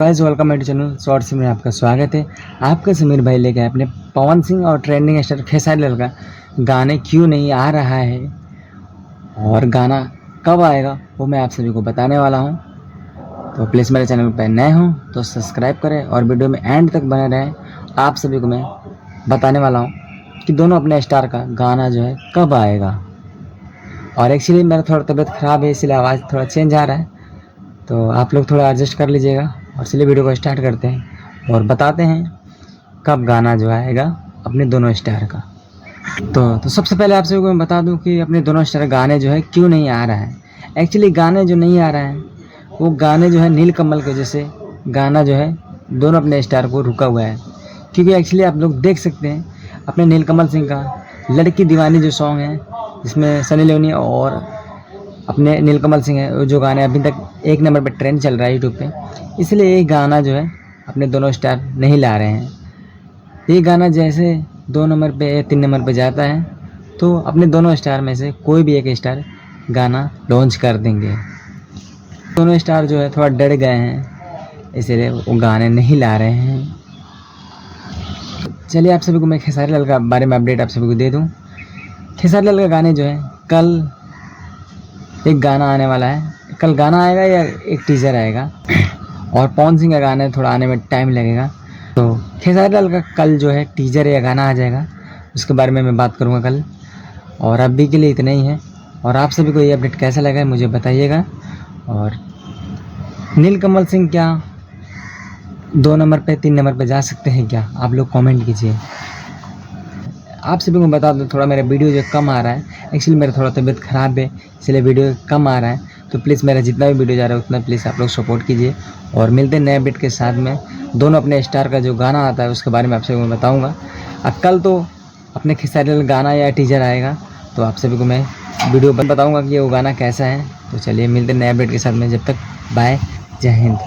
Guys welcome मेरे channel shorts में आपका स्वागत है। आपका समीर भाई लेके अपने पवन सिंह और ट्रेंडिंग स्टार खेसारी लाल का गाने क्यों नहीं आ रहा है और गाना कब आएगा वो मैं आप सभी को बताने वाला हूं। तो प्लीज़ मेरे चैनल पर नए हों तो सब्सक्राइब करें और वीडियो में एंड तक बने रहें। आप सभी को मैं बताने वाला हूँ कि दोनों अपने स्टार का गाना जो है कब आएगा। और एक्चुअली मेरा थोड़ा तबीयत ख़राब है इसलिए आवाज़ थोड़ा चेंज आ रहा है, तो आप लोग थोड़ा एडजस्ट कर लीजिएगा। और चलिए वीडियो को स्टार्ट करते हैं और बताते हैं कब गाना जो आएगा अपने दोनों स्टार का। तो सबसे पहले आप सभी को मैं बता दूं कि अपने दोनों स्टार गाने जो है क्यों नहीं आ रहा है। एक्चुअली गाने जो नहीं आ रहा है वो गाने जो है नीलकमल की वजह से गाना जो है दोनों अपने स्टार को रुका हुआ है। क्योंकि एक्चुअली आप लोग देख सकते हैं अपने नीलकमल सिंह का लड़की दीवानी जो सॉन्ग है जिसमें सनी लियोनी और अपने नीलकमल सिंह है, जो गाने अभी तक 1 नंबर पर ट्रेंड चल रहा है यूट्यूब पे, इसलिए ये गाना जो है अपने दोनों स्टार नहीं ला रहे हैं। ये गाना जैसे 2 नंबर पे या 3 नंबर पे जाता है तो अपने दोनों स्टार में से कोई भी एक स्टार गाना लॉन्च कर देंगे। दोनों स्टार जो है थोड़ा डर गए हैं इसलिए वो गाने नहीं ला रहे हैं। चलिए आप सभी को मैं खेसारी लाल का बारे में अपडेट आप सभी को दे दूँ। खेसारी लाल का गाने जो है कल एक गाना आने वाला है, कल गाना आएगा या एक टीज़र आएगा। और पवन सिंह का गाना थोड़ा आने में टाइम लगेगा। तो खेसारी लाल का कल जो है टीज़र या गाना आ जाएगा, उसके बारे में मैं बात करूँगा कल। और अभी के लिए इतना ही है। और आप सभी को ये अपडेट कैसा लगा है मुझे बताइएगा। और नीलकमल सिंह क्या 2 नंबर पे 3 नंबर पे जा सकते हैं क्या, आप लोग कमेंट कीजिए। आप सभी को बता दूं थोड़ा मेरा वीडियो जो कम आ रहा है, एक्चुअली मेरा थोड़ा तबीयत ख़राब है इसलिए वीडियो कम आ रहा है। तो प्लीज़ मेरा जितना भी वीडियो जा रहा है उतना प्लीज़ आप लोग सपोर्ट कीजिए। और मिलते हैं नए अपडेट के साथ में। दोनों अपने स्टार का जो गाना आता है उसके बारे में आप सभी को मैं बताऊँगा। अब कल तो अपने खेसारी लाल गाना या टीज़र आएगा तो आप सभी को मैं वीडियो बताऊँगा कि वो गाना कैसा है। तो चलिए मिलते हैं नए अपडेट के साथ में, जब तक बाय, जय हिंद।